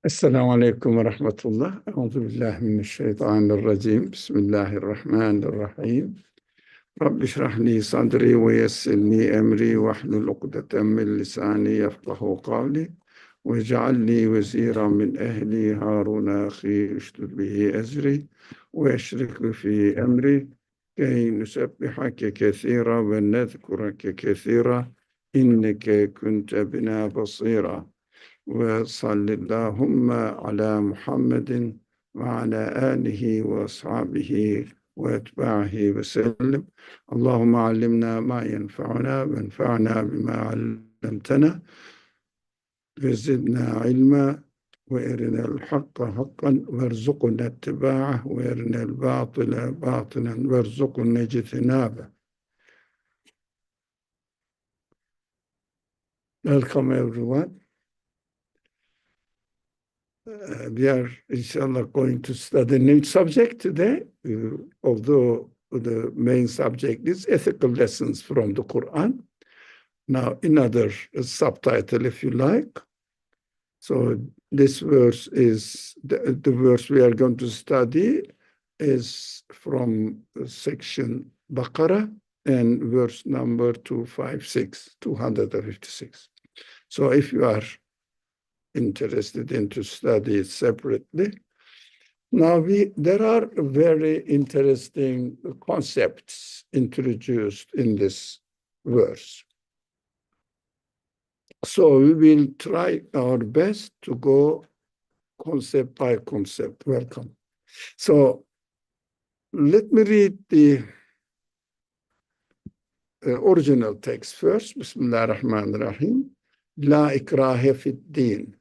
Esselamu Aleyküm ve Rahmetullah. Euzubillahimineşşeytanirracim. Bismillahirrahmanirrahim. Rabbi şrahli sadri ve yessirli emri ve hlul ukdeten min lisani yefkahu kavli ve cealli veziran min ehli Harun ahi üştüd bihi ezri ve eşrikli fi emri key nusebbihake kethira ve nezkurake kethira inneke kunte bina basira. Ve sallallahu ala Muhammedin ve ala alihi ve ashabihi ve etbahi ve sellem. Allahümme allimna ma yenfa'una ve enfa'na bima allamtana ve zidna ilma ve erinel hakka hakkan ve rzuqna ittiba'ah ve erinel batila batilan ve rzuqna ictinabah. Welcome everyone. We are inshallah going to study a new subject today, although the main subject is ethical lessons from the Qur'an. Now, another subtitle, if you like. So this verse is, the verse we are going to study is from section Baqarah and verse number 256. So if you are interested in to study it separately. Now there are very interesting concepts introduced in this verse. So we will try our best to go concept by concept. Welcome. So let me read the original text first. Bismillahirrahmanirrahim. La ikrahe fid din.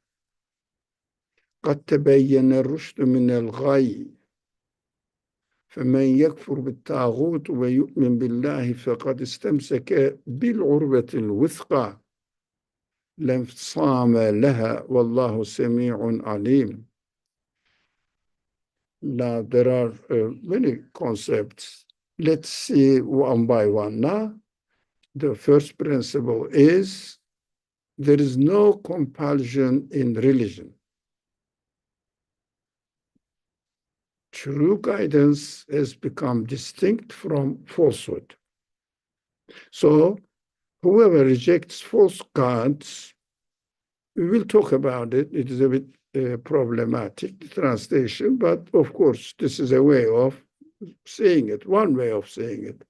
قد تبين الرشد من الغي فمن يكفر بالطاغوت ويؤمن بالله فقد استمسك بالعروة الوثقى لا انفصام لها والله سميع عليم. Now there are many concepts. Let's see one by one now. The first principle is there is no compulsion in religion. True guidance has become distinct from falsehood. So whoever rejects false gods, we will talk about it. It is a bit problematic, the translation, but of course, this is a way of saying it, one way of saying it.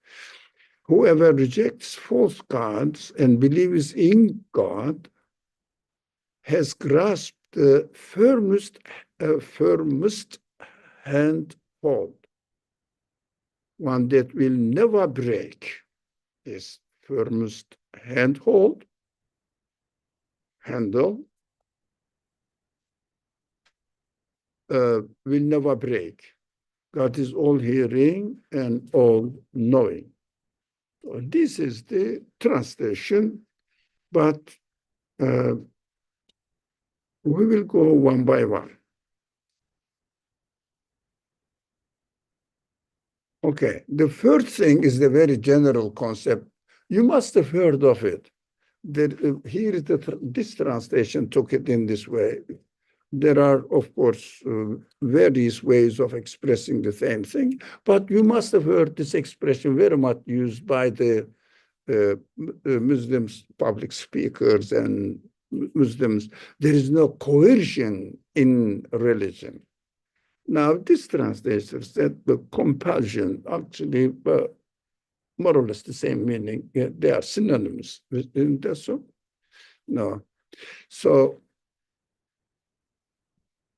Whoever rejects false gods and believes in God has grasped the firmest handhold, one that will never break. Is firmest handle will never break. God is all hearing and all knowing. So this is the translation, but we will go one by one. Okay, the first thing is the very general concept. You must have heard of it. Here is this translation took it in this way. There are, of course, various ways of expressing the same thing, but you must have heard this expression very much used by the Muslims, public speakers and Muslims. There is no coercion in religion. Now, this translator said the compulsion, actually, more or less the same meaning. They are synonymous. Isn't that so? No. So,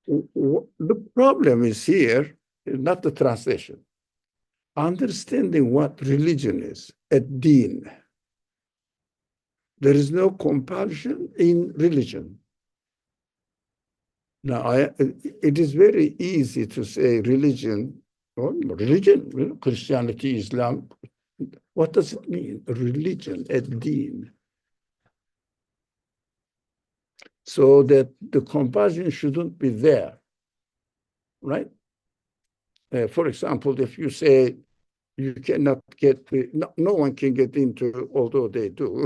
the problem is here, not the translation. Understanding what religion is, ad-din. There is no compulsion in religion. Now, it is very easy to say religion, Christianity, Islam. What does it mean? Religion, ad-din. So that the compulsion shouldn't be there, right? For example, if you say you cannot get, no one can get into, although they do,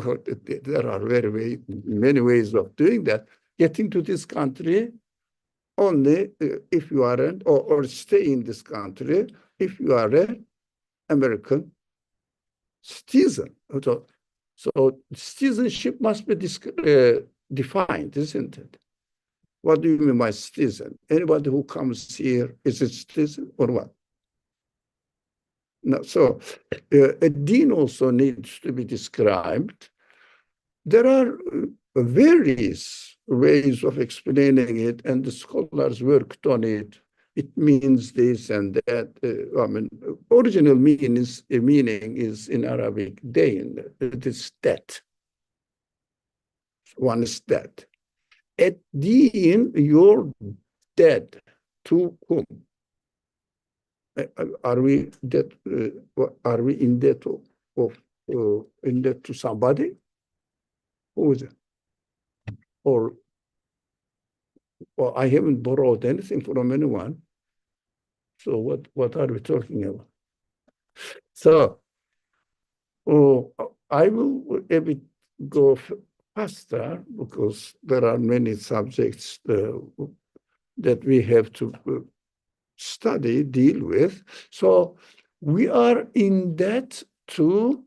there are many ways of doing that, getting to this country only if you are or stay in this country if you are an American citizen. So citizenship must be defined, isn't it? What do you mean by citizen? Anybody who comes here is a citizen or what? No. So a deen also needs to be described. There are various ways of explaining it, and the scholars worked on it. It means this and that. I mean, original meaning is in Arabic, dain. It is that. One is that. At deen, you're dead. To whom? Are we dead? Are we in debt in debt to somebody? Who is it? Or I haven't borrowed anything from anyone. So what are we talking about? So I will a bit go faster because there are many subjects that we have to study, deal with. So we are in debt to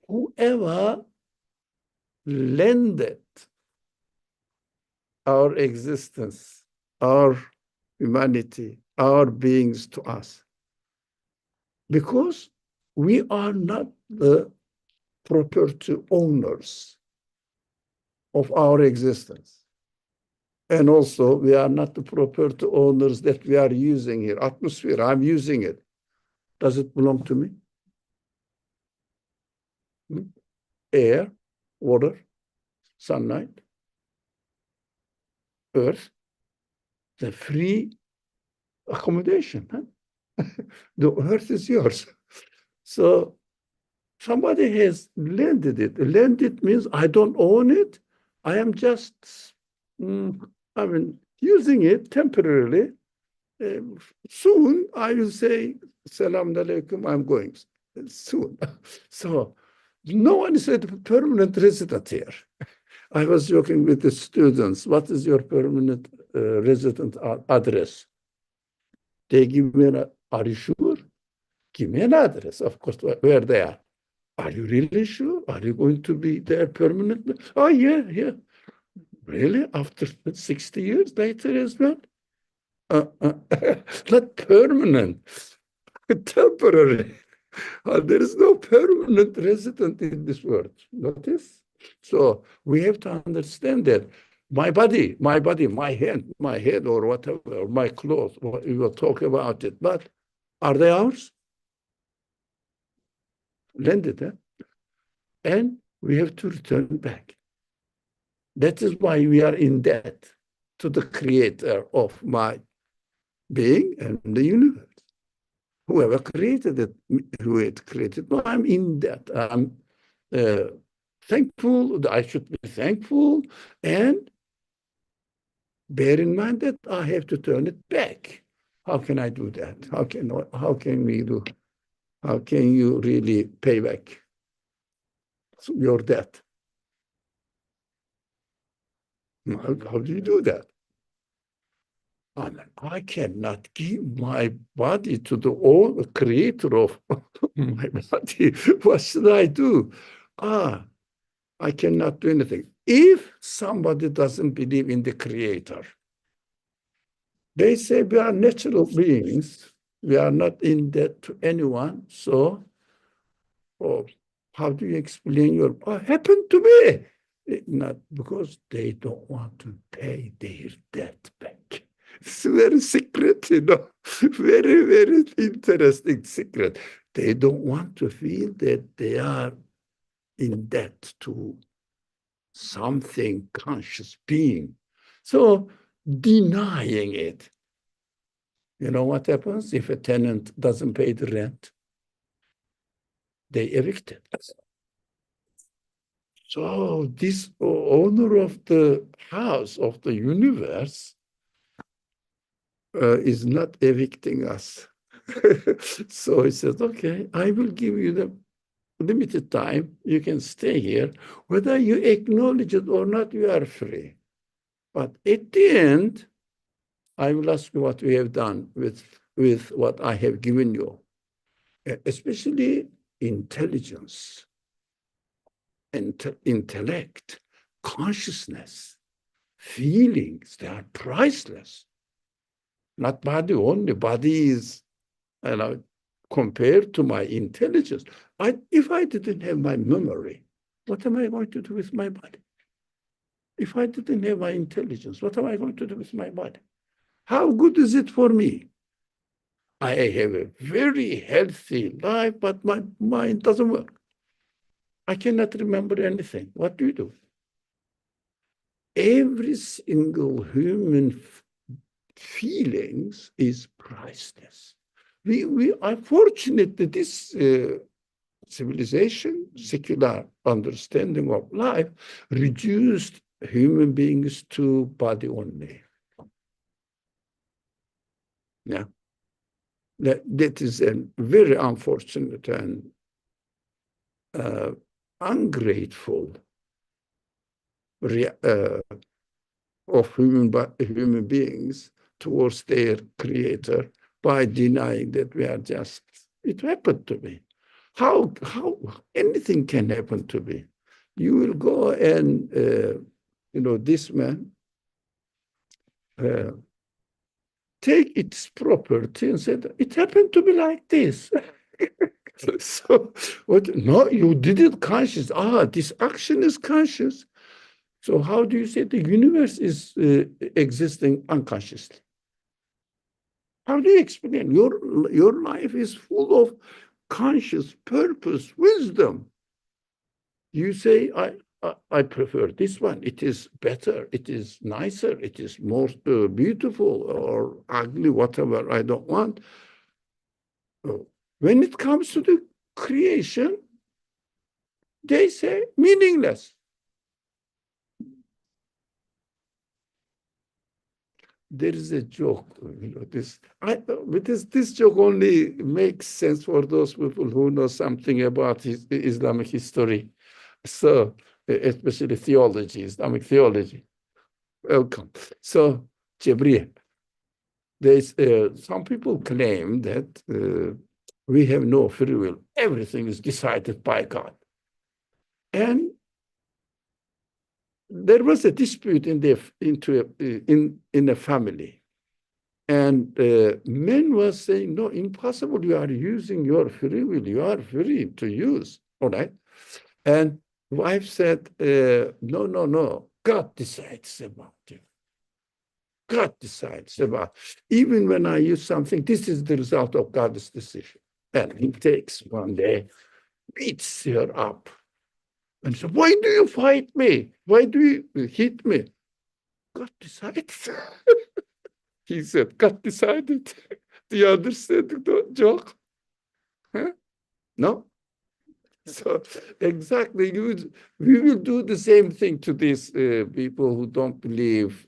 whoever lended our existence, our humanity, our beings to us. Because we are not the property owners of our existence. And also, we are not the property owners that we are using here. Atmosphere, I'm using it. Does it belong to me? Air, water, sunlight, earth, the free accommodation. Huh? The earth is yours. So somebody has lended it. Lended means I don't own it. I am just, using it temporarily. Soon I will say, Salam alaikum, I'm going. Soon. So no one is a permanent resident here. I was joking with the students. What is your permanent resident address? They give me are you sure? Give me an address, of course, where they are. Are you really sure? Are you going to be there permanently? Oh, yeah. Really? After 60 years later as well? Not permanent, temporary. There is no permanent resident in this world. Notice? So we have to understand that my body, my head or whatever, or my clothes, we will talk about it. But are they ours? Lended, eh? And we have to return back. That is why we are in debt to the creator of my being and the universe. Whoever created it, who it created, no, I'm in debt. I'm thankful. I should be thankful and bear in mind that I have to turn it back. How can I do that? How can we do? How can you really pay back your debt? How do you do that? I cannot give my body to the creator of my body. What should I do? I cannot do anything. If somebody doesn't believe in the creator, they say we are natural beings. We are not in debt to anyone. So, how do you explain what happened to me? Not because they don't want to pay their debt back. It's very secret, very, very interesting secret. They don't want to feel that they are in debt to something conscious being. So denying it. You know what happens if a tenant doesn't pay the rent? They evict it. So this owner of the house, of the universe, is not evicting us. So he says, okay, I will give you the limited time. You can stay here. Whether you acknowledge it or not, you are free. But at the end, I will ask you what we have done with what I have given you, especially intelligence, intellect, consciousness, feelings. They are priceless. Not body only. Body is, you know, compared to my intelligence. If I didn't have my memory, what am I going to do with my body? If I didn't have my intelligence, what am I going to do with my body? How good is it for me? I have a very healthy life, but my mind doesn't work. I cannot remember anything. What do you do? Every single human feelings is priceless. We are fortunate that this civilization, secular understanding of life, reduced human beings to body only. Yeah, that is a very unfortunate and ungrateful of human beings towards their creator by denying that we are just, it happened to me. How anything can happen to me? You will go and, this man, take its property and said, it happened to be like this. So, what? No, you did it conscious. This action is conscious. So how do you say the universe is existing unconsciously? How do you explain? Your life is full of conscious purpose, wisdom. You say, I prefer this one. It is better. It is nicer. It is more beautiful or ugly, whatever I don't want. When it comes to the creation, they say meaningless. There is a joke, this joke only makes sense for those people who know something about Islamic history. So, especially theology, Islamic theology. Welcome. So, Jibreel, some people claim that we have no free will. Everything is decided by God. And there was a dispute in a family. And men was saying, no, impossible. You are using your free will. You are free to use. All right. And wife said, no. God decides about you. God decides about. Even when I use something, this is the result of God's decision. And he takes one day, beats her up. And said, why do you fight me? Why do you hit me? God decides. He said, God decided. Do you understand the joke? Huh? No? So exactly, we will do the same thing to these people who don't believe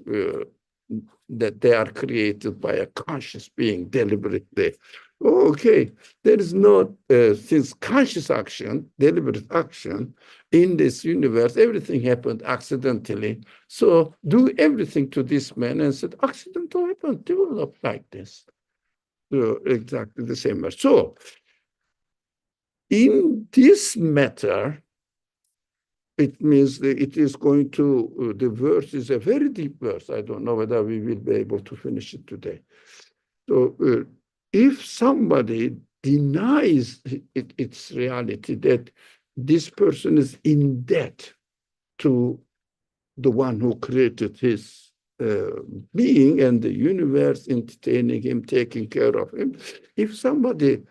that they are created by a conscious being deliberately. Okay, there is no, since conscious action, deliberate action in this universe, everything happened accidentally. So do everything to this man and said, accidental happened, develop like this. So exactly the same. So in this matter, it means that it is going to, the verse is a very deep verse. I don't know whether we will be able to finish it today. So if somebody denies its reality, that this person is in debt to the one who created his being and the universe, entertaining him, taking care of him, if somebody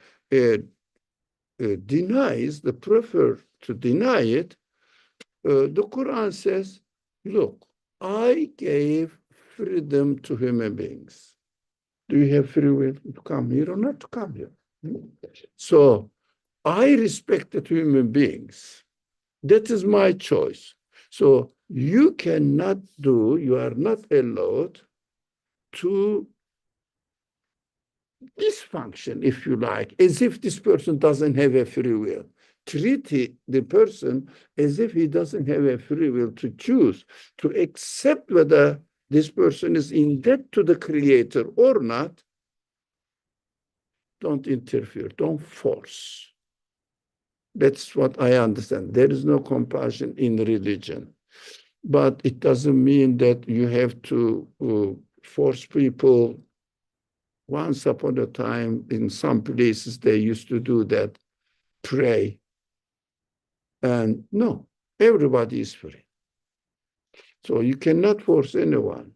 denies, the prefer to deny it, the Quran says, look, I gave freedom to human beings. Do you have free will to come here or not to come here? So I respected human beings. That is my choice. So you cannot do, you are not allowed to dysfunction, if you like, as if this person doesn't have a free will. Treat the person as if he doesn't have a free will to choose, to accept whether this person is in debt to the Creator or not, don't interfere, don't force. That's what I understand. There is no compassion in religion. But it doesn't mean that you have to force people. Once upon a time, in some places, they used to do that, pray. And no, everybody is free. So you cannot force anyone.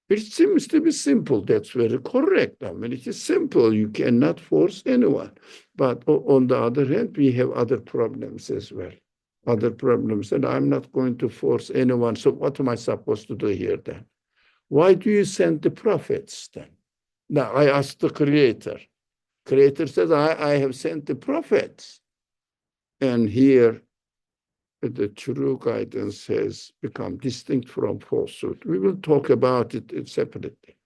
It seems to be simple. That's very correct. I mean, it is simple. You cannot force anyone. But on the other hand, we have other problems as well. Other problems. And I'm not going to force anyone. So what am I supposed to do here then? Why do you send the prophets then? Now, I asked the Creator. Creator says, I have sent the prophets. And here, the true guidance has become distinct from falsehood. We will talk about it separately.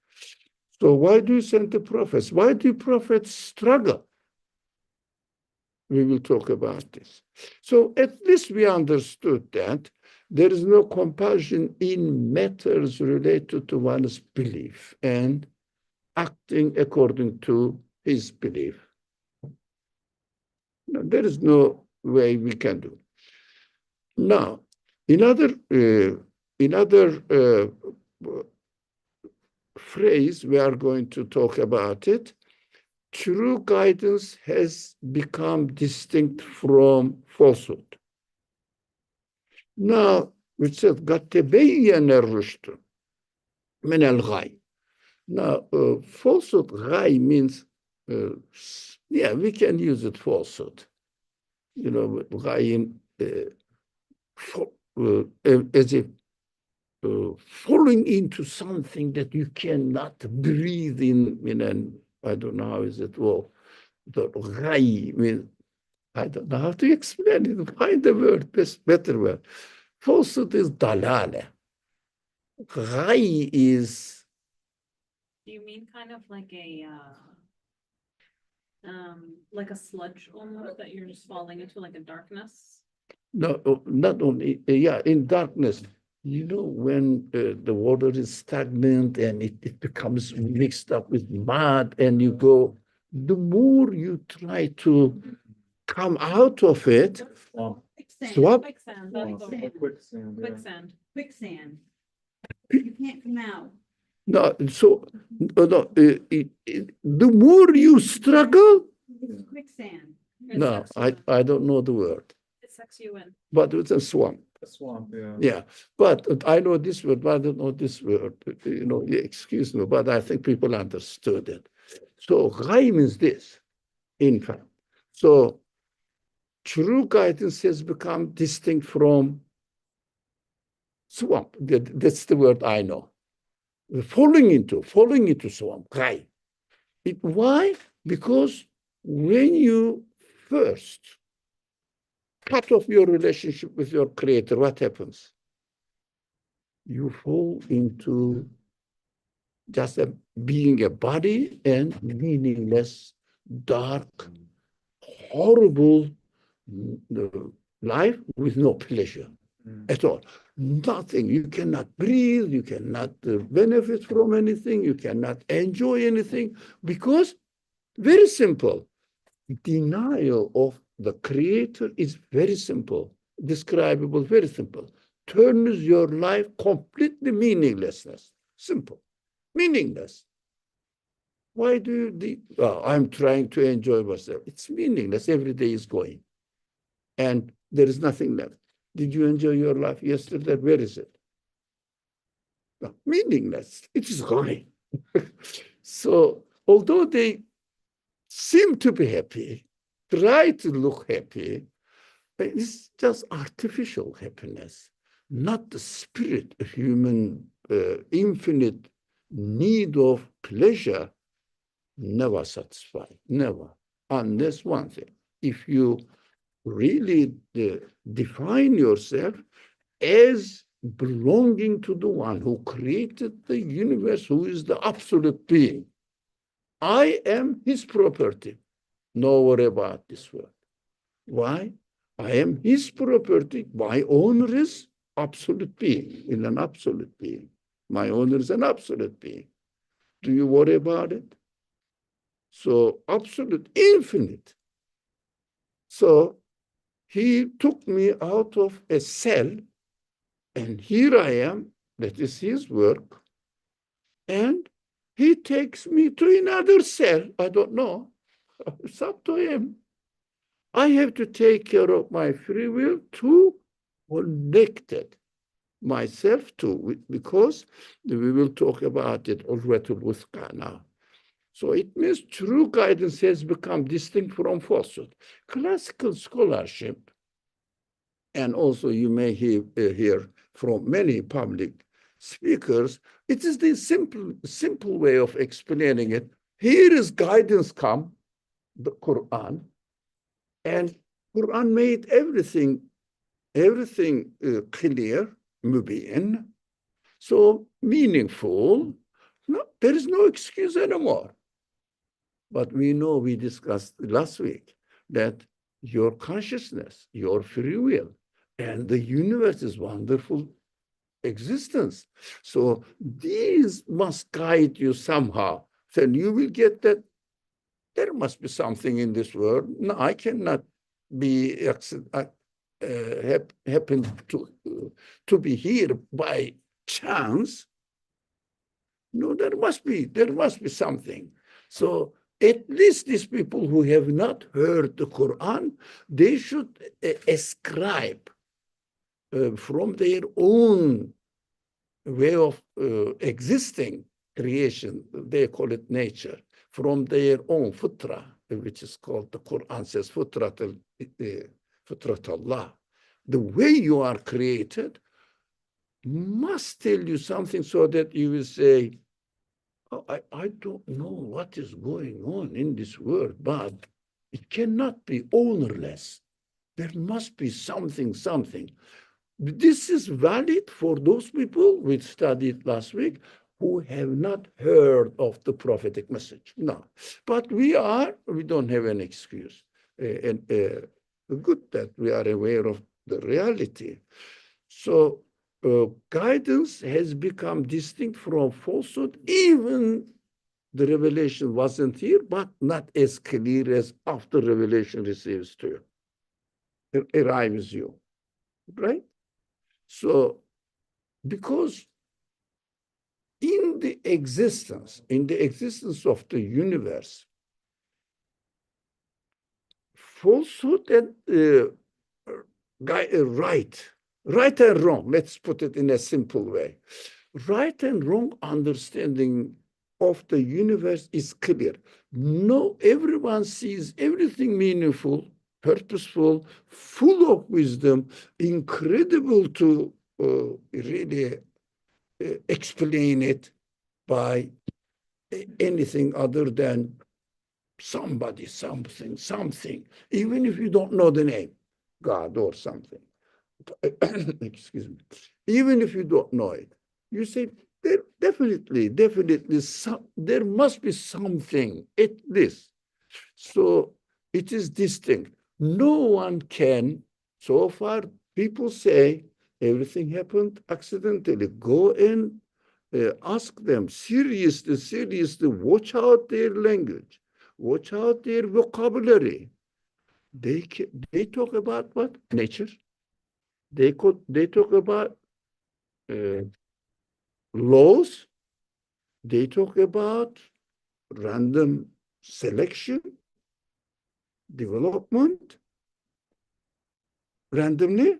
So why do you send the prophets? Why do prophets struggle? We will talk about this. So at least we understood that there is no compulsion in matters related to one's belief and acting according to his belief. No, there is no way we can do. Now, another phrase, we are going to talk about it. True guidance has become distinct from falsehood. Now, we said, قَدْ تَبَيَّنَ الرُّشْدُ مِنَ الْغَيِّ. Now, falsehood, غَيْ means, yeah, we can use it, falsehood. You know, غَيٍ, as if falling into something that you cannot breathe in an, I don't know how is it, well, the ghai means, I don't know how to explain it. Find the word, better word. Falsehood is dalala. Ghai is. Do you mean kind of like a sludge almost that you're just falling into, like a darkness? No, not only, yeah, in darkness. You know, when the water is stagnant and it becomes mixed up with mud and you go, the more you try to come out of it, swap. Quicksand. Quicksand. Quicksand. You can't come out. No, so no, the more you struggle, It's quicksand. no, I don't know the word, It sucks you in. but it's a swamp. A swamp, yeah. Yeah, but I know this word, but I don't know this word. You know, excuse me, but I think people understood it. So Ghai means this, in fact. So true guidance has become distinct from swamp. That's the word I know. Falling into swamp, Ghai. Why? Because when you first cut off your relationship with your Creator, what happens? You fall into just being a body and meaningless, dark, horrible life with no pleasure at all. Nothing. You cannot breathe. You cannot benefit from anything. You cannot enjoy anything because, very simple, denial of the Creator is very simple, describable, very simple. Turns your life completely meaninglessness. Simple. Meaningless. Why do you, I'm trying to enjoy myself. It's meaningless. Every day is going. And there is nothing left. Did you enjoy your life yesterday? Where is it? No, meaningless. It is going. So, although they seem to be happy, try to look happy, but it's just artificial happiness, not the spirit of human infinite need of pleasure, never satisfied, never, unless one thing. If you really define yourself as belonging to the one who created the universe, who is the absolute being, I am his property. No worry about this word. Why? I am his property. My owner is absolute being, in an absolute being. My owner is an absolute being. Do you worry about it? So absolute, infinite. So he took me out of a cell, and here I am. That is his work. And he takes me to another cell. I don't know. It's up to him. I have to take care of my free will to connected myself to, because we will talk about it already with now. So it means true guidance has become distinct from falsehood. Classical scholarship, and also you may hear from many public speakers, it is the simple way of explaining it. Here is guidance come, the Quran, and Quran made everything clear, mubin, so meaningful. No, there is no excuse anymore. But we know, we discussed last week, that your consciousness, your free will, and the universe is wonderful existence. So these must guide you somehow. Then you will get that there must be something in this world. No, I cannot be happen to be here by chance. No, there must be something. So at least these people who have not heard the Quran, they should ascribe from their own way of existing creation, they call it nature, from their own futra, which is called, the Quran says, futrat Allah. The way you are created must tell you something, so that you will say, oh, I don't know what is going on in this world, but it cannot be ownerless. There must be something. This is valid for those people we studied last week who have not heard of the prophetic message. No, but we don't have an excuse. And good that we are aware of the reality. So guidance has become distinct from falsehood. Even the revelation wasn't here, but not as clear as after revelation receives to you, it arrives you, right? So, because in the existence of the universe, falsehood and right and wrong, let's put it in a simple way. Right and wrong understanding of the universe is clear. No, everyone sees everything meaningful, purposeful, full of wisdom, incredible to really explain it by anything other than somebody, something, even if you don't know the name, God or something. Excuse me. Even if you don't know it, you say, there definitely, there must be something at least. So it is distinct. No one can, so far, people say everything happened accidentally. Go and ask them seriously, watch out their language, watch out their vocabulary. They talk about what? Nature. They talk about laws. They talk about random selection, development, randomly.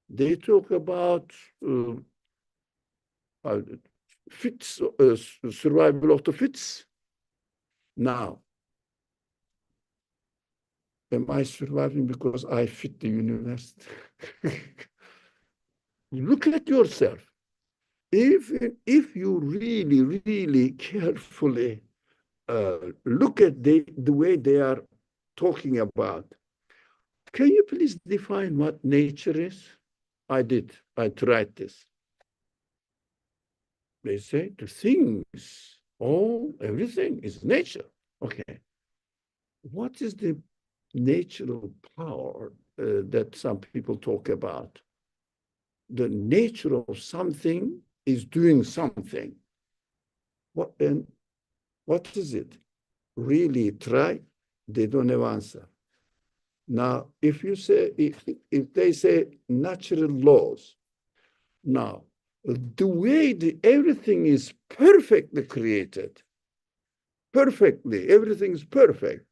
They talk about fits, survival of the fits. Now, am I surviving because I fit the universe? Look at yourself. If you really carefully look at the way they are talking about, can you please define what nature is? I tried this. They say the things, everything is nature. Okay. What is the natural power that some people talk about? The nature of something is doing something. And what is it? Really try, they don't have answer. Now, if you say, if they say natural laws, now, the way everything is perfectly created, perfectly, everything is perfect.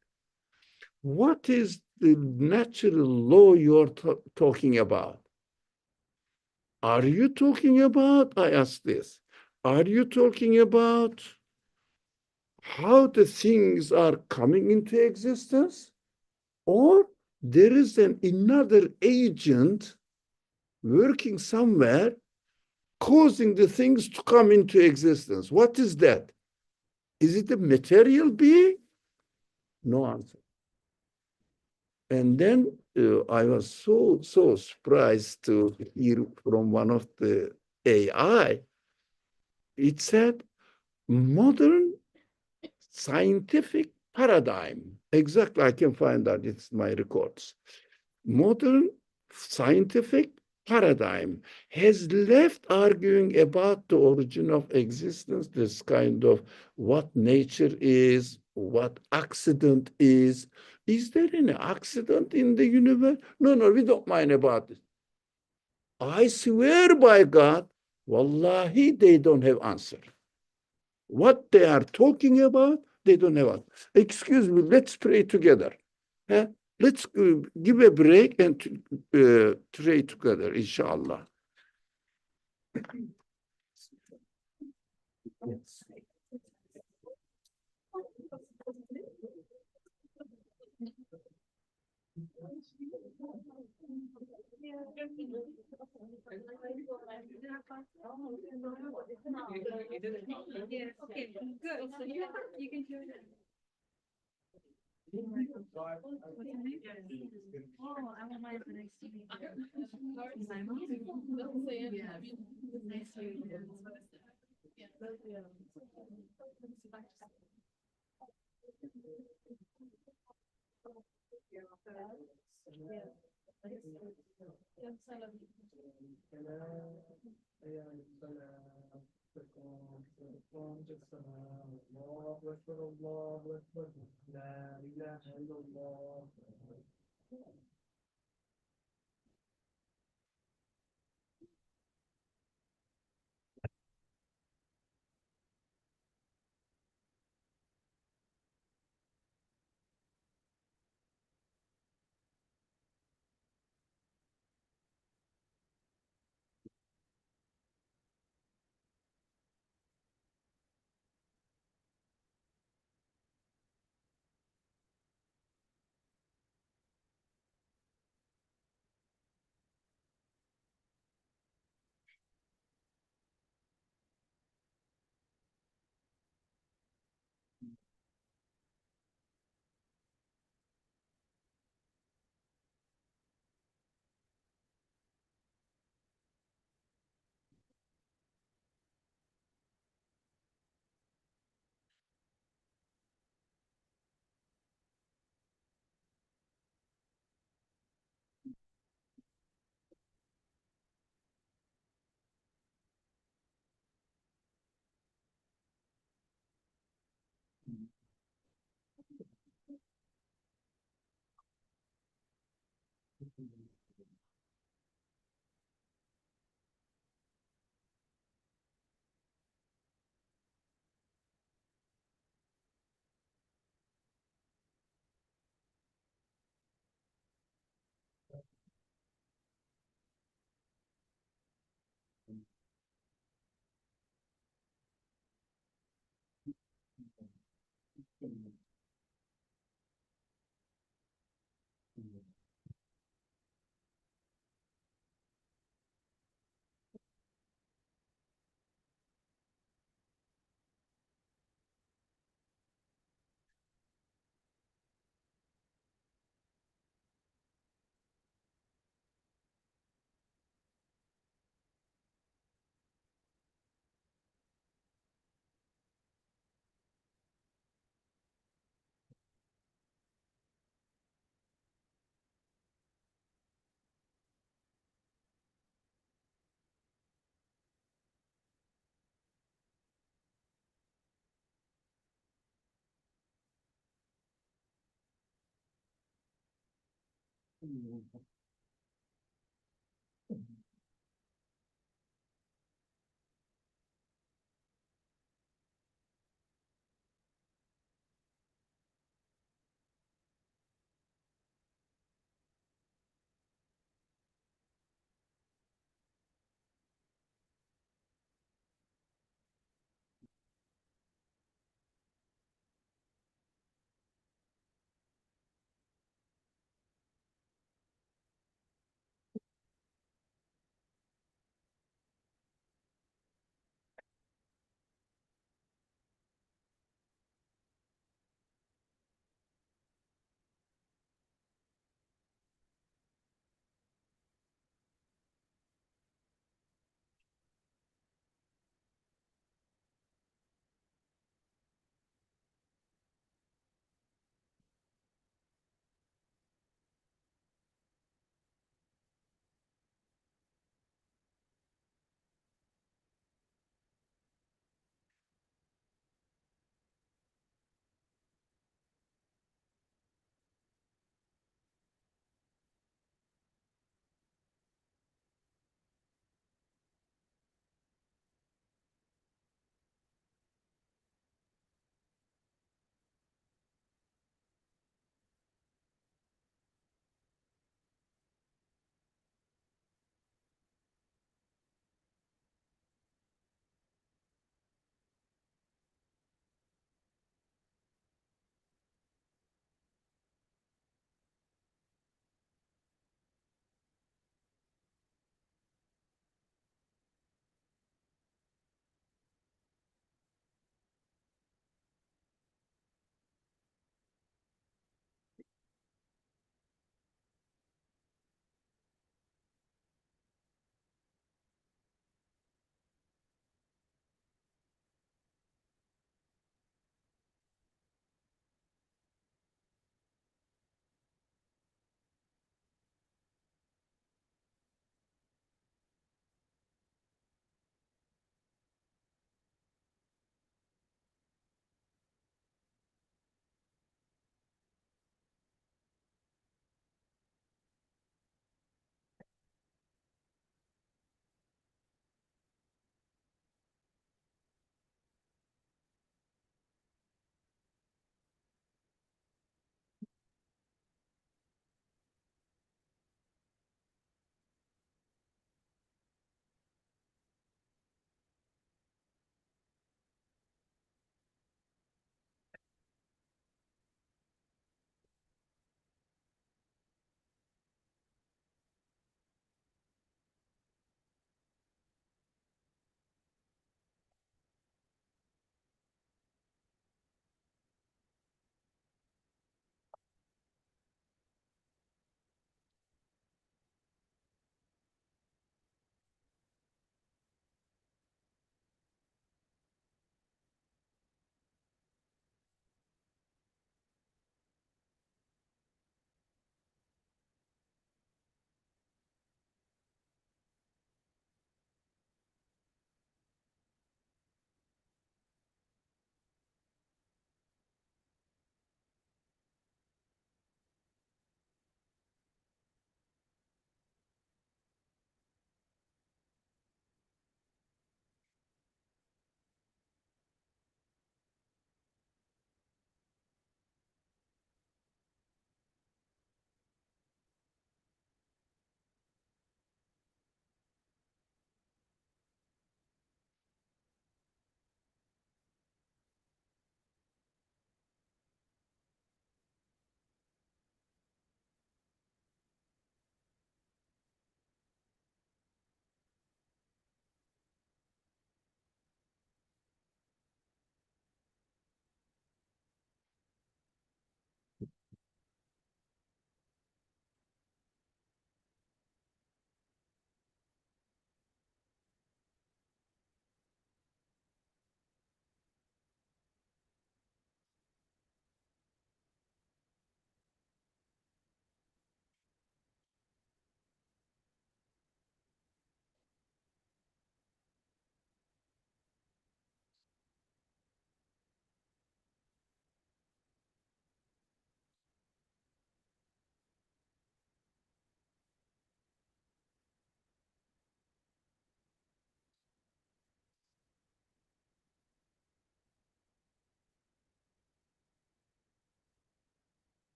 What is the natural law you're talking about? Are you talking about, I ask this, are you talking about how the things are coming into existence? Or there is another agent working somewhere causing the things to come into existence. What is that? Is it a material being? No answer. And then I was so surprised to hear from one of the AI. It said modern scientific paradigm. Exactly, I can find that. It's my records. Modern scientific paradigm has left arguing about the origin of existence, this kind of what nature is, what accident is. Is there any accident in the universe? No, we don't mind about it. I swear by God, wallahi, they don't have answer. What they are talking about, they don't have answer. Excuse me, let's pray together. Huh? Let's give a break and pray together, inshallah. Yes. Yeah, okay, good. So you can do it. What's her name? Oh, I want mine for next to me. My mom? Yeah. Nice to meet you.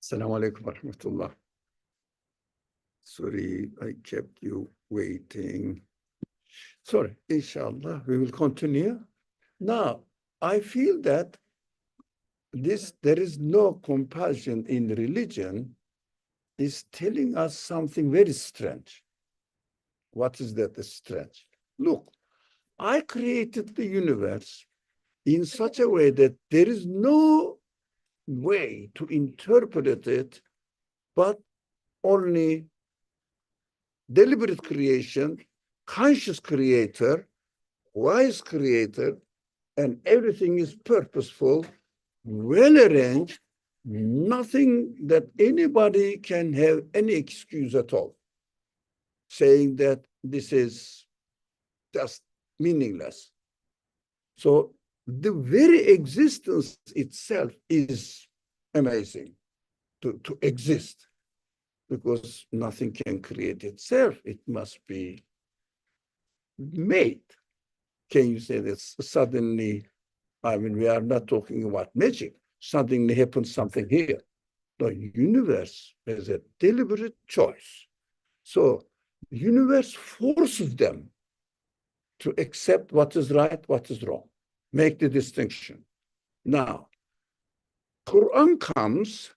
Assalamu alaikum wa rahmatullah. Sorry, I kept you waiting. Sorry, inshallah, we will continue. Now, I feel that there is no compulsion in religion is telling us something very strange. What is that strange? Look, I created the universe in such a way that there is no way to interpret it, but only deliberate creation, conscious creator, wise creator, and everything is purposeful, well arranged, nothing that anybody can have any excuse at all, saying that this is just meaningless. So the very existence itself is amazing to exist, because nothing can create itself. It must be made. Can you say that suddenly, I mean, we are not talking about magic, suddenly happens something here. The universe is a deliberate choice. So universe forces them to accept what is right, what is wrong, make the distinction. Now, Quran comes,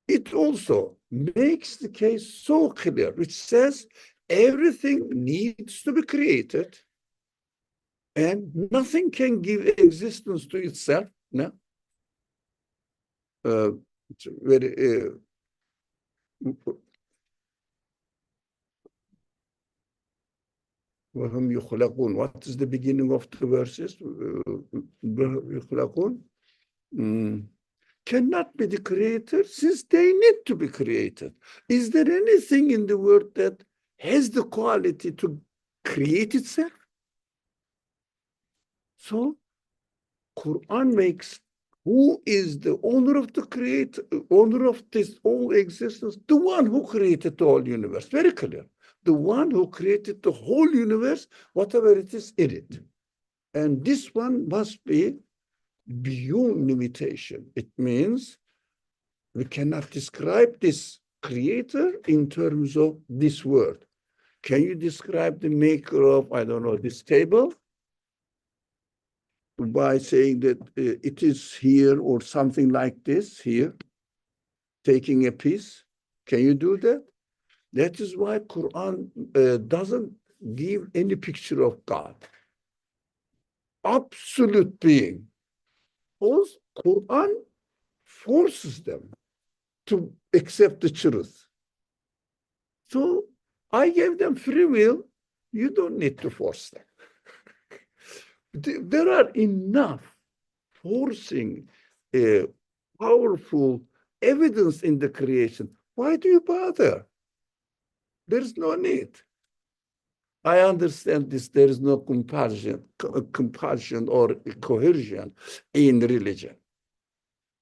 it also makes the case so clear, which says everything needs to be created and nothing can give existence to itself. No? It's very وهم يخلقون. What is the beginning of the verses? يخلقون. Cannot be the creator since they need to be created. Is there anything in the world that has the quality to create itself? So Quran makes who is the owner of the creator, owner of this whole existence, the one who created the whole universe. Very clear. The one who created the whole universe, whatever it is in it. And this one must be beyond limitation. It means we cannot describe this creator in terms of this word. Can you describe the maker of, I don't know, this table? By saying that it is here or something like this here, taking a piece. Can you do that? That is why Quran doesn't give any picture of God. Absolute being. Because Quran forces them to accept the truth. So I gave them free will. You don't need to force them. There are enough forcing powerful evidence in the creation. Why do you bother? There's no need. I understand this. There is no compulsion or coercion in religion.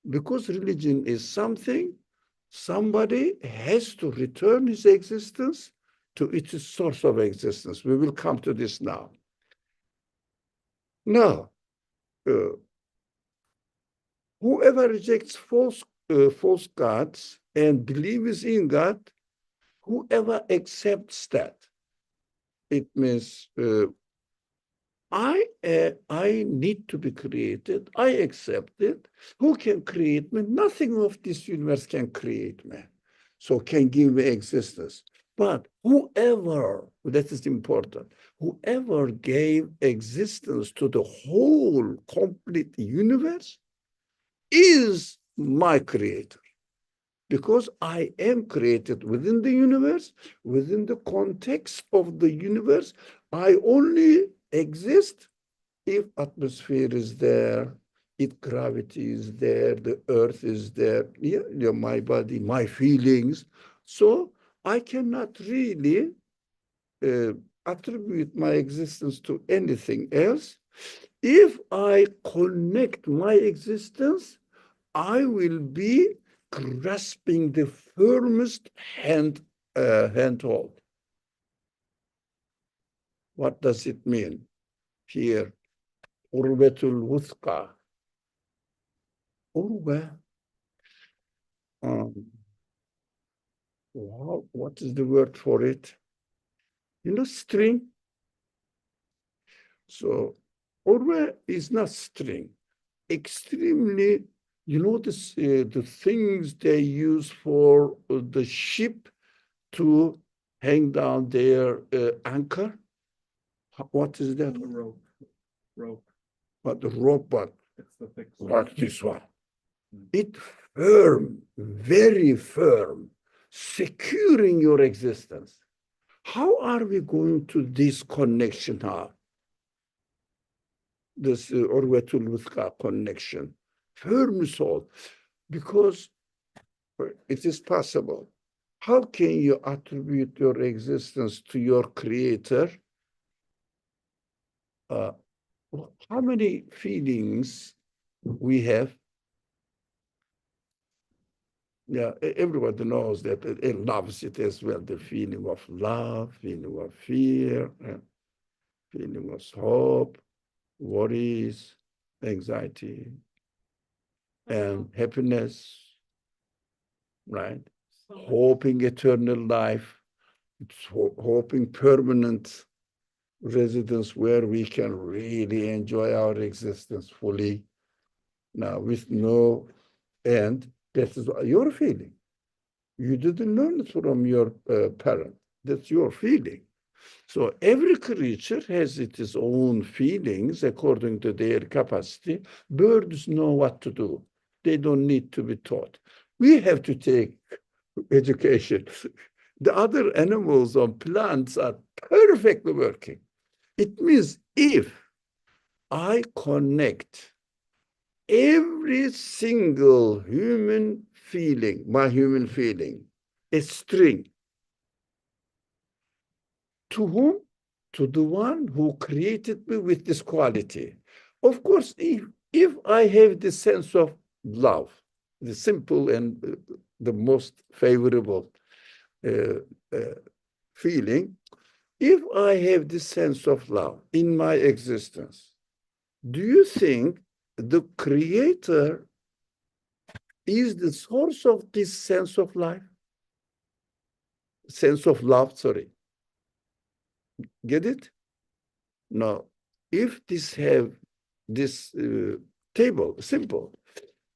Because religion is something, somebody has to return his existence to its source of existence. We will come to this now. Now, whoever rejects false gods and believes in God, whoever accepts that, it means I need to be created. I accept it. Who can create me? Nothing of this universe can create me, so can give me existence. But whoever, that is important, whoever gave existence to the whole complete universe is my creator. Because I am created within the universe, within the context of the universe. I only exist if atmosphere is there, if gravity is there, the earth is there, my body, my feelings. So I cannot really attribute my existence to anything else. If I connect my existence, I will be grasping the firmest handhold. What does it mean here? Urwatul wuthqa. Urwa what is the word for it? String. So Orwe is not string. Extremely, the things they use for the ship to hang down their anchor. What is that? A rope. Rope. But the rope, but It's the thick like this one. It firm, very firm, securing your existence. How are we going to this connection now? This Orwetul Wuthqa connection. Firm soul. Because it is possible. How can you attribute your existence to your creator? How many feelings we have? Yeah, everybody knows that it loves it as well. The feeling of love, feeling of fear, feeling of hope, worries, anxiety, and happiness, right? Hoping eternal life, hoping permanent residence where we can really enjoy our existence fully, now with no end. That is your feeling. You didn't learn it from your parent. That's your feeling. So every creature has its own feelings according to their capacity. Birds know what to do. They don't need to be taught. We have to take education. The other animals or plants are perfectly working. It means if I connect every single human feeling, my human feeling, a string, to whom? To the one who created me with this quality. Of course, if I have the sense of love, the simple and the most favorable feeling, if I have this sense of love in my existence, do you think the creator is the source of this sense of life? Sense of love, sorry. Get it? Now, if this table, simple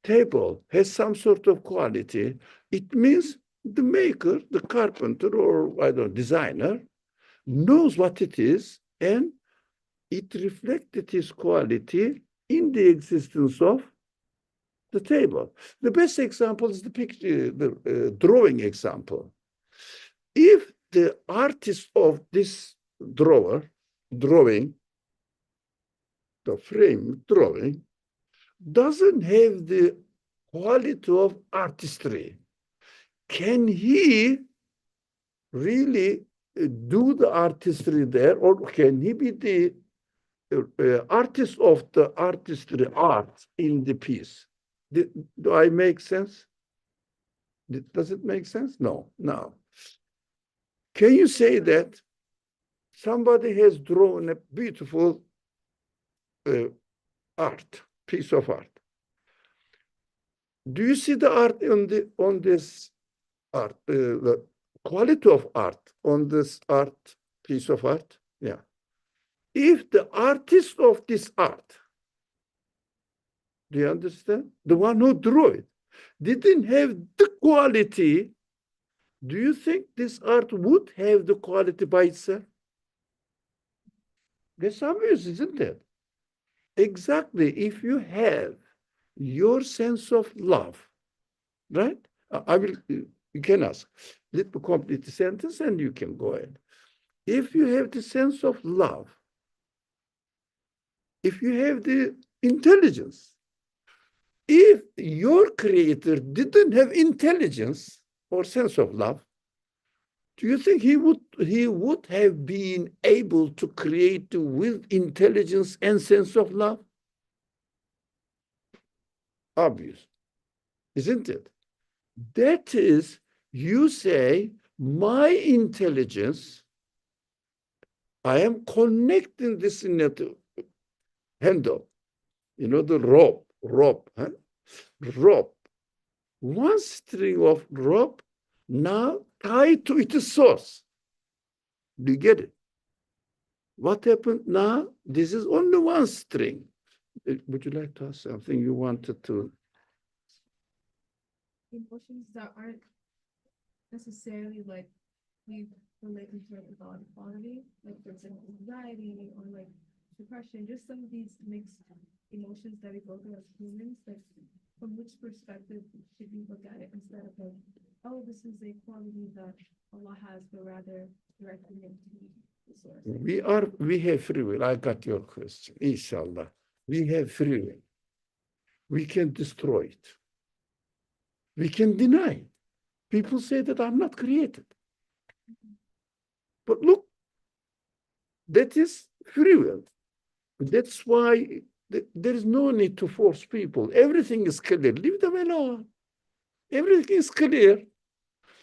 table has some sort of quality, it means the maker, the carpenter, or I don't know, designer, knows what it is, and it reflected his quality in the existence of the table. The best example is the picture, the drawing example. If the artist of this drawing, the frame drawing, doesn't have the quality of artistry, can he really do the artistry there, or can he be the artist of the artistry art in the piece? Do I make sense? Does it make sense? No. Now, can you say that somebody has drawn a beautiful piece of art? Do you see the art on this art, the quality of art on this piece of art? Yeah. If the artist of this art, do you understand? The one who drew it didn't have the quality, do you think this art would have the quality by itself? That's obvious, isn't it? Exactly. If you have your sense of love, right? You can ask. Let me complete the sentence and you can go ahead. If you have the sense of love, if you have the intelligence, if your creator didn't have intelligence or sense of love, do you think he would have been able to create with intelligence and sense of love? Obvious, isn't it? That is, you say, my intelligence, I am connecting this in a handle, the rope, huh? Rope one string of rope now tied to its source. Do you get it? What happened now? This is only one string. Would you like to ask something you wanted to? Emotions that aren't necessarily like we relate them to like a God quality, like for example, anxiety or like depression, just some of these mixed emotions that we go through as humans, like from which perspective should we look at it instead of like, oh, this is a quality that Allah has, but rather directing it to the source. We have free will. I got your question. Inshallah. We have free will. We can destroy it. We can deny it. People say that I'm not created. But look, that is free will. That's why there is no need to force people. Everything is clear. Leave them alone. Everything is clear.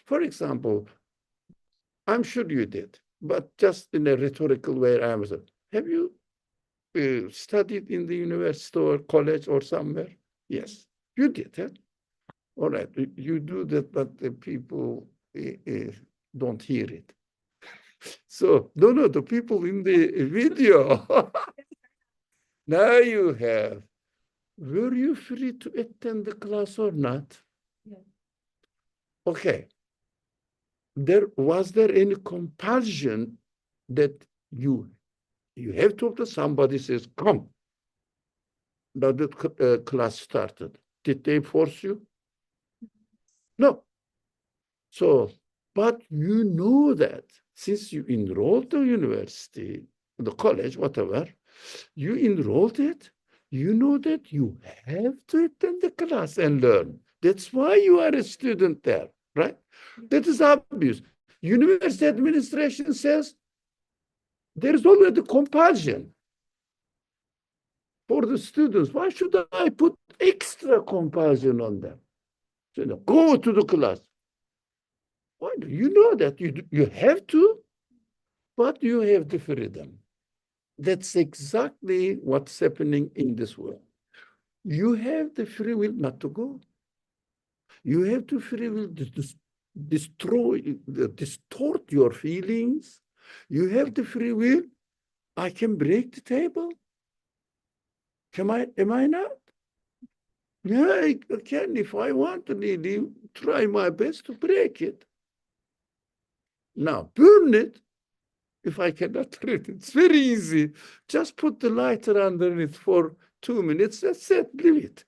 For example, I'm sure you did, but just in a rhetorical way, have you studied in the university or college or somewhere? Yes, you did. Huh? All right, you do that, but the people don't hear it. So, no, the people in the video. Now you have. Were you free to attend the class or not? Yeah. Okay. Was there any compulsion that you have to, somebody says, come. Now the class started. Did they force you? No. So, but you know that since you enrolled the university, the college, whatever, you enrolled it, you know that you have to attend the class and learn. That's why you are a student there, right? That is obvious. University administration says there is already compulsion for the students. Why should I put extra compulsion on them? So, go to the class. Why do you know that you have to, but you have the freedom. That's exactly what's happening in this world. You have the free will not to go. You have the free will to distort your feelings. You have the free will. I can break the table. Am I not? Yeah, I can. If I want to really try my best to break it. Now, burn it. If I cannot read it, it's very easy. Just put the lighter underneath for 2 minutes. That's it. Leave it.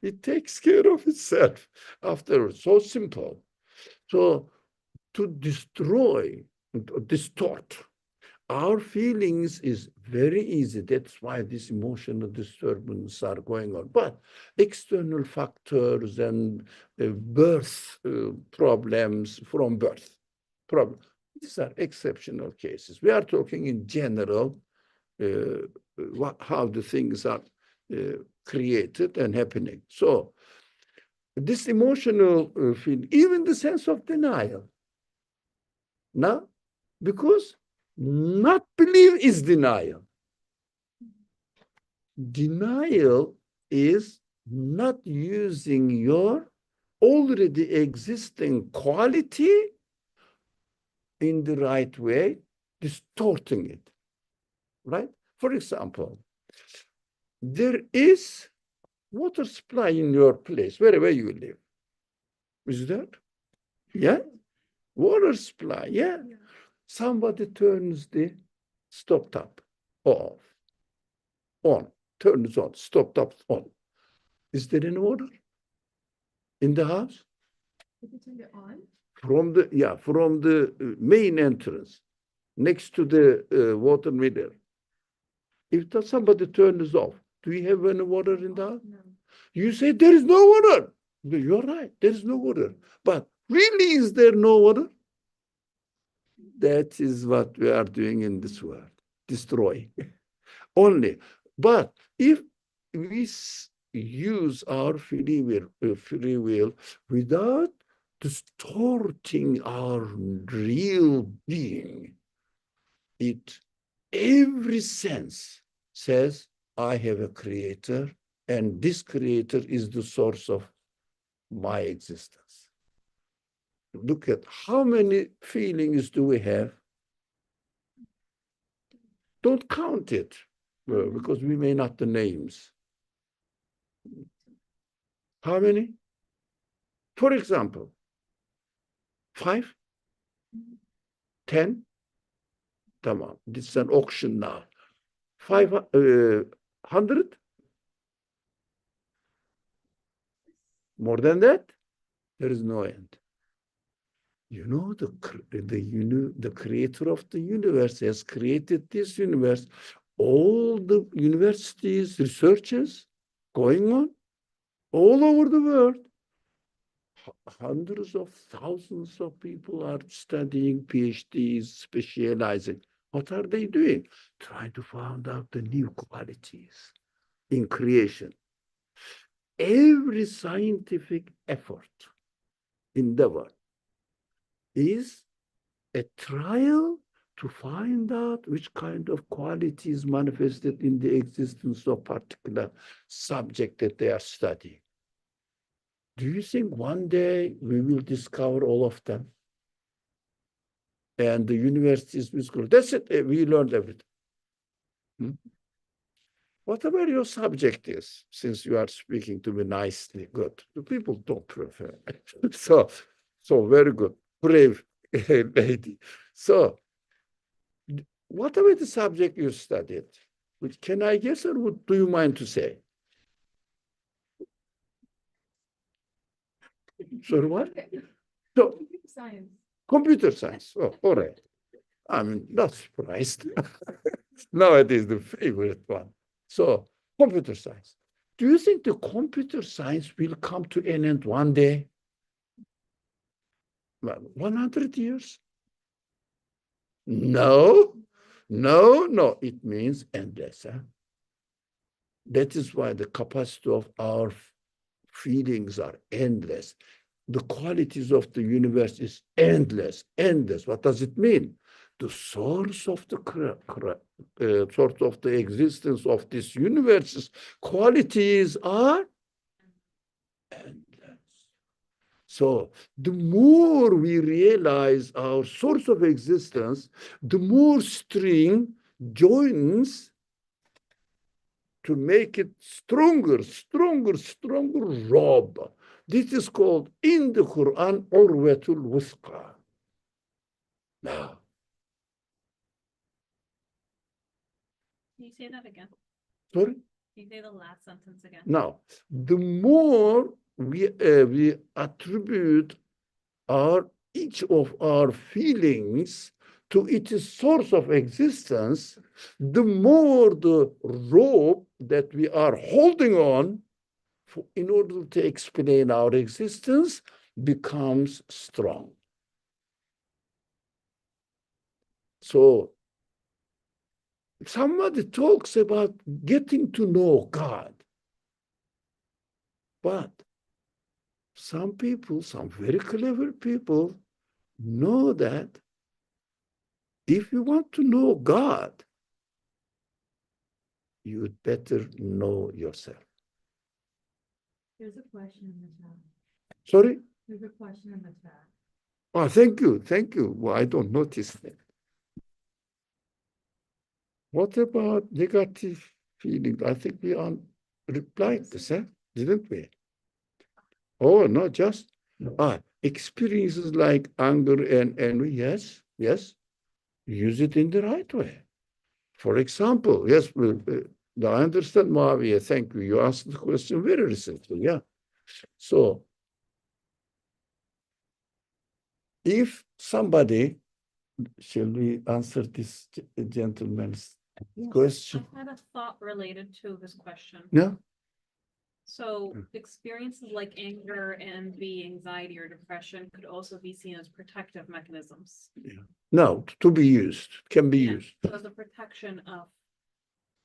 It takes care of itself afterwards. So simple. So to destroy, distort our feelings is very easy. That's why these emotional disturbances are going on. But external factors and birth problems from birth, these are exceptional cases. We are talking in general how the things are created and happening. So this emotional feeling, even the sense of denial. Now, because not believe is denial. Denial is not using your already existing quality in the right way, distorting it, right? For example, there is water supply in your place, wherever you live. Is that? Yeah? Water supply, yeah. Somebody turns the stop tap off, on, turns on, stop tap on. Is there any water in the house? If you turn it on? From the main entrance, next to the water meter. If somebody turns off, do we have any water in the house? No. You say there is no water. You're right, there is no water. But really, is there no water? That is what we are doing in this world, destroy only. But if we use our free will without distorting our real being, every sense says, I have a creator, and this creator is the source of my existence. Look at how many feelings do we have? Don't count it because we may not the names. How many? For example, 5, 10. Tamam. This is an auction now. 500? More than that? There is no end. You know, the creator of the universe has created this universe. All the universities, researches going on all over the world. Hundreds of thousands of people are studying PhDs, specializing. What are they doing? Trying to find out the new qualities in creation. Every scientific effort, endeavor, is a trial to find out which kind of qualities manifested in the existence of particular subject that they are studying. Do you think one day we will discover all of them? And the universities will school. That's it. We learned everything. Whatever your subject is, since you are speaking to me nicely, good. The people don't prefer. So very good. Brave lady. So whatever the subject you studied, which can I guess or do you mind to say? Sorry, what? So, Computer science. computer science. Oh, all right. I'm not surprised. Nowadays, the favorite one. So, computer science. Do you think the computer science will come to an end one day? Well, 100 years? No. It means endless. Huh? That is why the capacity of our feelings are endless. The qualities of the universe is endless. What does it mean? The source of the existence of this universe's qualities are endless. So the more we realize our source of existence, the more string joins to make it stronger, rob. This is called in the Quran, Urwatul Wusqa. Now, Can you say that again? sorry? Can you say the last sentence again? Now, the more we attribute each of our feelings to its source of existence, the more the rope that we are holding on in order to explain our existence becomes strong. So somebody talks about getting to know God, but some people, some very clever people, know that if you want to know God, you'd better know yourself. There's a question in the chat. Sorry? There's a question in the chat. Oh, thank you. Well, I don't notice that. What about negative feelings? I think we replied this, didn't we? Oh, not just experiences like anger and envy. Yes. Use it in the right way. For example, yes, I understand, Muawiyah. Thank you. You asked the question very recently. Yeah. So, if somebody, shall we answer this gentleman's question? I had a thought related to this question. Yeah. So experiences like anger, envy, anxiety, or depression could also be seen as protective mechanisms. Yeah. No, to be used, can be used. So as a protection of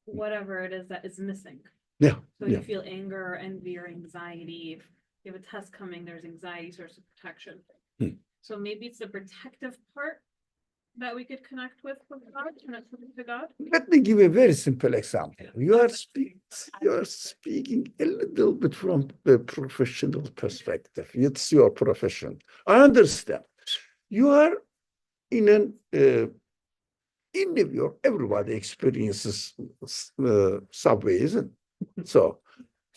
whatever it is that is missing. Yeah. So you feel anger or envy or anxiety. If you have a test coming, there's anxiety source of protection. So maybe it's the protective part that we could connect with God, connect to God? Let me give a very simple example. You are speaking a little bit from a professional perspective. It's your profession. I understand. You are in an in New York, everybody experiences subway, isn't it? So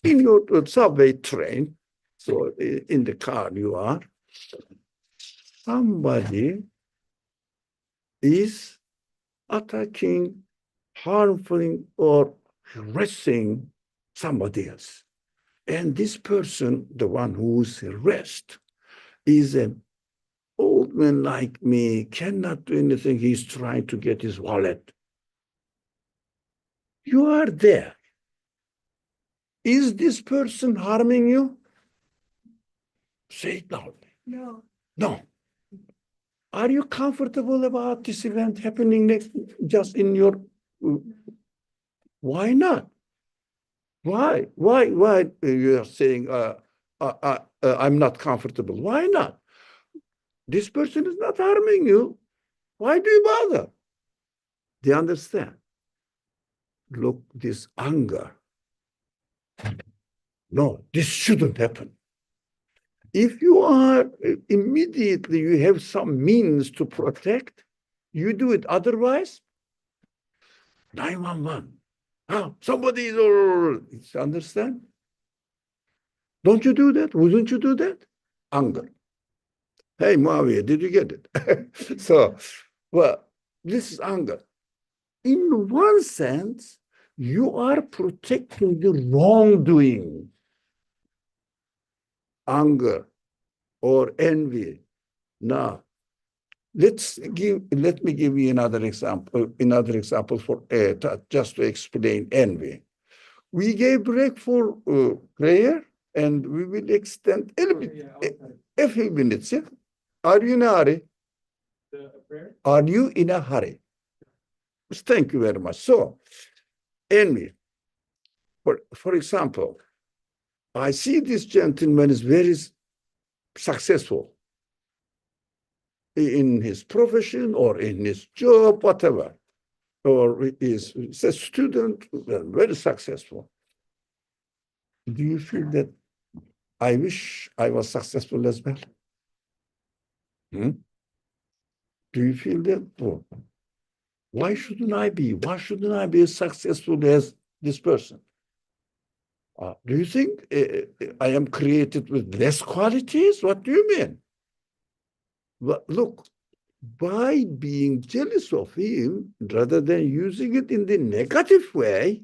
in your subway train, so in the car you are, somebody is attacking, harming, or harassing somebody else. And this person, the one who's harassed, is an old man like me, cannot do anything. He's trying to get his wallet. You are there. Is this person harming you? Say it loudly. No. No. Are you comfortable about this event happening next, just in your? Why not? Why? Why you are saying I'm not comfortable? Why not? This person is not harming you. Why do you bother? Do you understand? Look, this anger. No, this shouldn't happen. If you are immediately, you have some means to protect, you do it. Otherwise, 911. Somebody is, understand? Don't you do that? Wouldn't you do that? Anger. Hey, Muawiyah, did you get it? So, well, this is anger. In one sense, you are protecting the wrongdoing. Anger or envy. Now, let me give you another example for just to explain envy. We gave break for prayer, and we will extend a few minutes. Yeah? Are you in a hurry? Are you in a hurry? Thank you very much. So, envy. For example, I see this gentleman is very successful in his profession or in his job, whatever, or is a student, very successful. Do you feel that I wish I was successful as well? Do you feel that? Oh, why shouldn't I be? Why shouldn't I be as successful as this person? Do you think I am created with less qualities? What do you mean? Well, look, by being jealous of him, rather than using it in the negative way,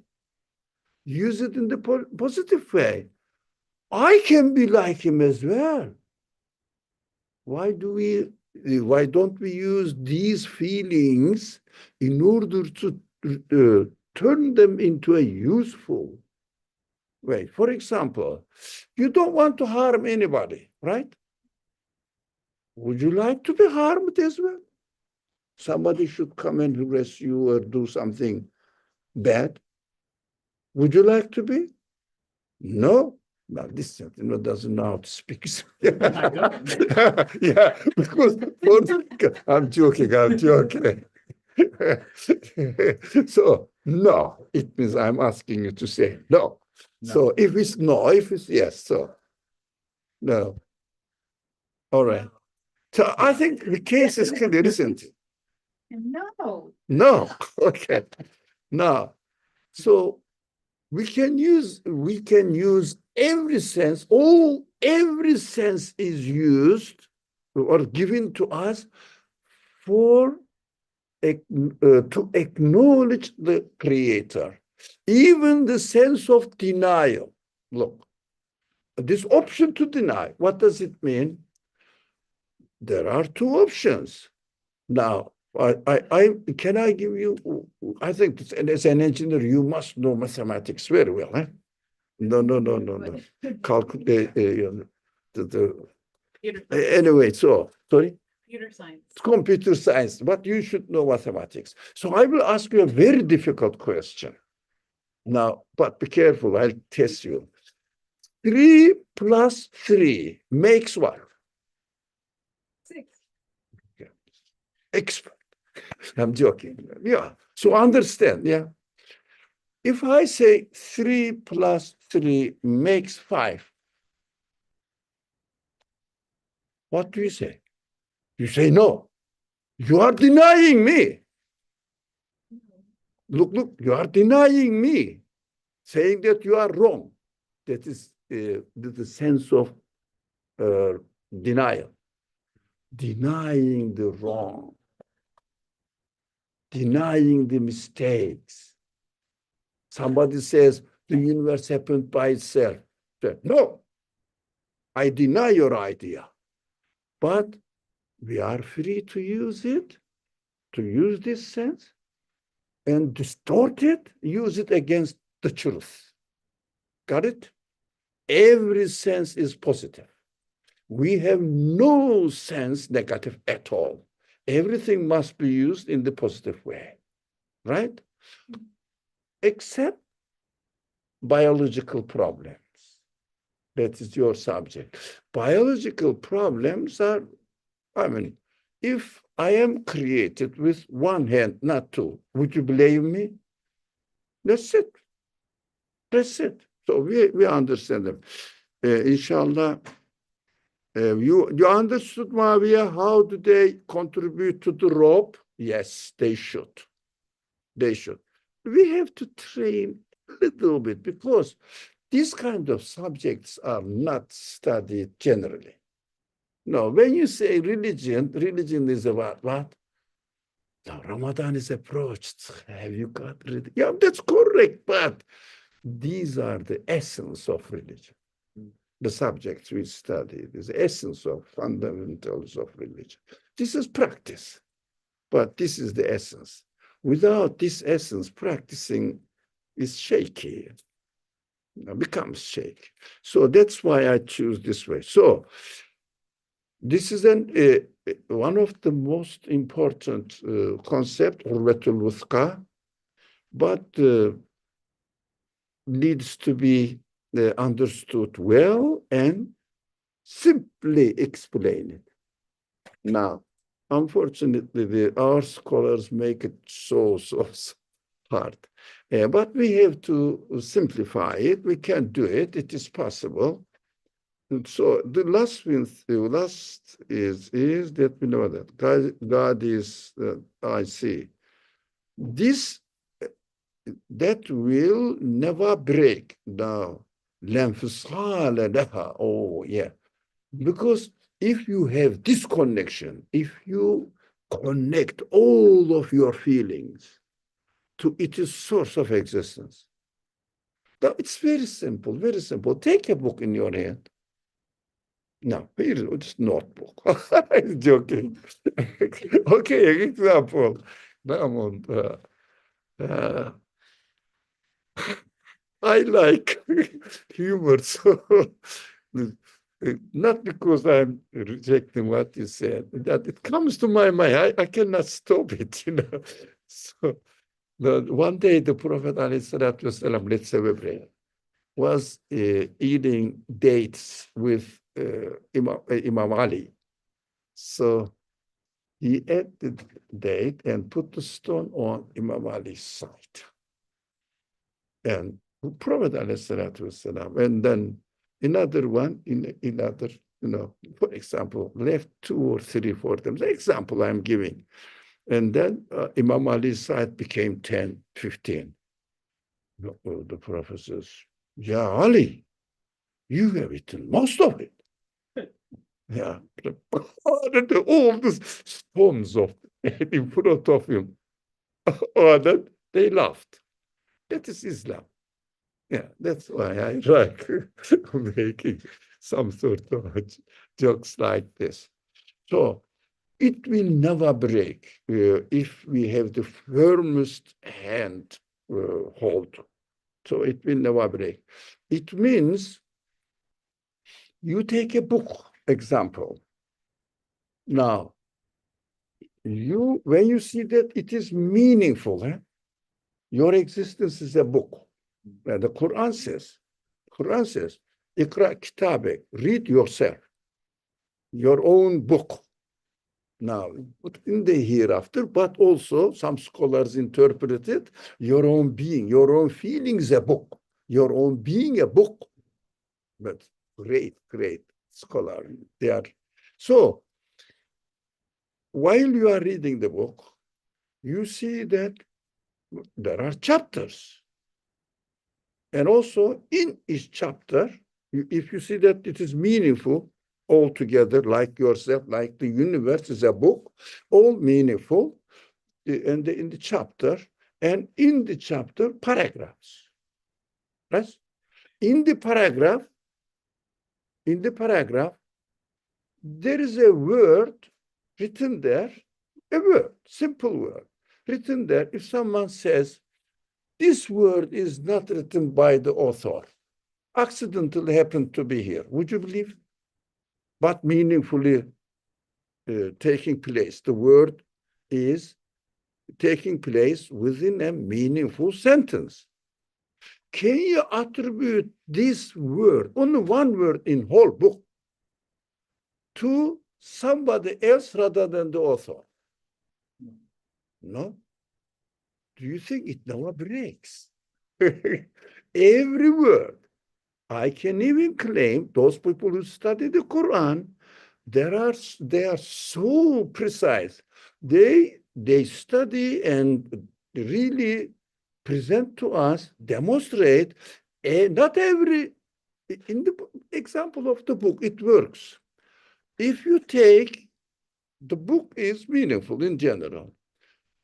use it in the positive way. I can be like him as well. Why don't we use these feelings in order to turn them into a useful way? For example, you don't want to harm anybody, right? Would you like to be harmed as well? Somebody should come and harass you or do something bad. Would you like to be? No. Now, this gentleman doesn't know how to speak. Yeah, because I'm joking. So, no, it means I'm asking you to say no. So, if it's no, if it's yes, so no. All right. So, I think the case is clear, isn't it? No. No. Okay. No. So, we can use every sense. Every sense is used or given to us for to acknowledge the creator. Even the sense of denial. Look, this option to deny, what does it mean? There are two options. Now, can I give you, I think as an engineer, you must know mathematics very well. Eh? No. Calculate anyway, so sorry. Computer science. Computer science, but you should know mathematics. So I will ask you a very difficult question. Now, but be careful, I'll test you. 3 plus 3 makes what? 6. Expert. I'm joking. Yeah. So understand, yeah. If I say 3 plus 3 makes 5, what do you say? You say, no, you are denying me. Look, you are denying me, saying that you are wrong. That is the sense of denial. Denying the wrong, denying the mistakes. Somebody says the universe happened by itself. No, I deny your idea. But we are free to use it, to use this sense, and distort it, use it against the truth. Got it? Every sense is positive. We have no sense negative at all. Everything must be used in the positive way, right? Except biological problems. That is your subject. Biological problems are, I mean, if I am created with one hand, not two, would you blame me? That's it. That's it. So we understand them. Inshallah, you understood, Mavia, how do they contribute to the rope? Yes, they should. They should. We have to train a little bit because these kind of subjects are not studied generally. No, when you say religion, religion is about what? Now, Ramadan is approached. Have you got religion? Yeah, that's correct, but these are the essence of religion. The subjects we study, the essence of fundamentals of religion. This is practice, but this is the essence. Without this essence, practicing is shaky, becomes shaky. So that's why I choose this way. So this is one of the most important concept, Urwatul Wuthqa, but needs to be understood well and simply explain it. Now, unfortunately, our scholars make it so hard. But we have to simplify it. We can do it. It is possible. And so the last is that we know that God is I see. This that will never break. Now, oh yeah, because if you have this connection, if you connect all of your feelings to its source of existence, now it's very simple, very simple. Take a book in your hand. No, it's notebook. I'm joking. Okay, example. I like humor, so not because I'm rejecting what you said, that it comes to my mind. I cannot stop it, you know. So one day the Prophet ﷺ, let's say we pray, was eating dates with Imam Ali. So he ate the date and put the stone on Imam Ali's side. And Prophet ﷺ, and then another one in another, you know, for example, left 2 or 3 for them. The example I'm giving. And then Imam Ali's side became 10, 15. The Prophet says, yeah, Ali, you have eaten most of it. Yeah. All the stones of in front of him. Oh, then they laughed. That is Islam. Yeah, that's why I like making some sort of jokes like this. So it will never break if we have the firmest hand hold. So it will never break. It means you take a book example. Now, when you see that it is meaningful, your existence is a book. The Quran says, Iqra kitabek, read yourself, your own book. Now, but in the hereafter, but also some scholars interpret it, your own being, your own feeling is a book, your own being a book. But great, great scholar. They are. So, while you are reading the book, you see that there are chapters. And also in each chapter, if you see that it is meaningful altogether, like yourself, like the universe is a book, all meaningful, and in the chapter, and in the chapter, paragraphs. Right? In the paragraph, there is a word written there, a word, simple word, written there. If someone says, this word is not written by the author, accidentally happened to be here, would you believe? But meaningfully taking place. The word is taking place within a meaningful sentence. Can you attribute this word, only one word in whole book, to somebody else rather than the author? No. Do you think it never breaks? Every word. I can even claim those people who study the Quran, they are so precise. They study and really present to us, demonstrate, not every, in the example of the book, it works. If you take, the book is meaningful in general.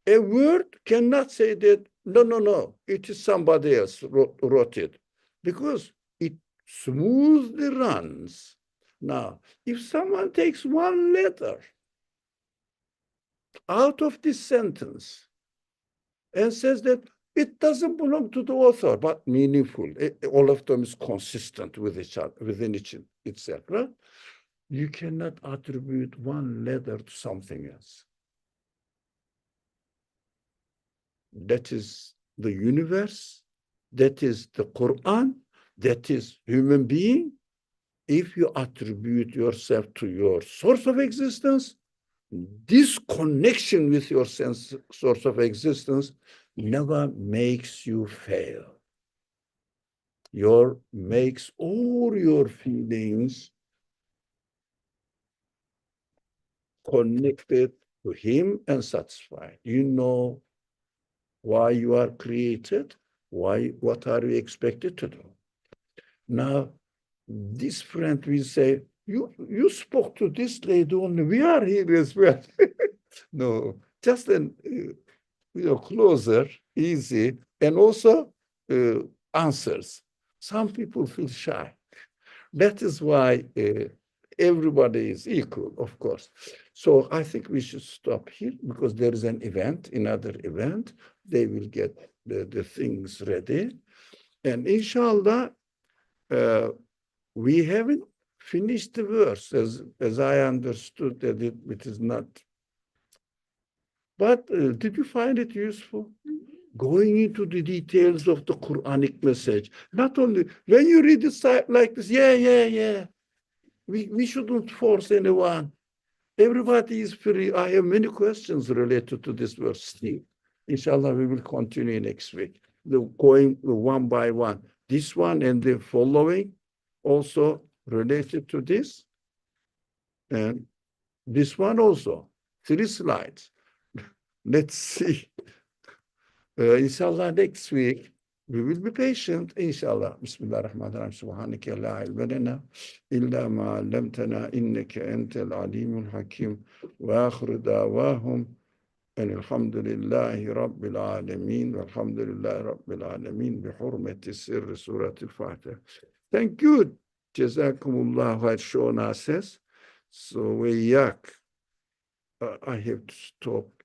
A word cannot say that, no, it is somebody else wrote it, because it smoothly runs. Now, if someone takes one letter out of this sentence and says that it doesn't belong to the author, but meaningful, all of them is consistent with each other, within itself, right? You cannot attribute one letter to something else. That is the universe, that is the Quran, that is human being. If you attribute yourself to your source of existence, this connection with your source of existence never makes you fail. Makes all your feelings connected to him and satisfied. You know why you are created, what are you expected to do. Now, this friend will say, you spoke to this lady only, we are here as well. No, just closer, easy, and also answers. Some people feel shy. That is why everybody is equal, of course. So I think we should stop here, because there is an event, another event. They will get the things ready. And inshallah, we haven't finished the verse as I understood that it is not. But did you find it useful? Going into the details of the Quranic message. Not only, when you read it like this, yeah. We shouldn't force anyone. Everybody is free. I have many questions related to this verse still. Inshallah, we will continue next week. Going one by one. This one and the following also related to this. And this one also. 3 slides. Let's see. Inshallah, next week, we will be patient. Inshallah. Bismillah ar-Rahman ar-Rahim. Subhanaka la ilma lana illa ma 'allamtana innaka antal alimul hakim. Wa akhiru da'wahum and alhamdulillahi rabbil alameen. Walhamdulillahi rabbil alameen. Bi hurmati sirri surat al-Fatiha. Thank you. Jazakumullah had shown us. So we I have to stop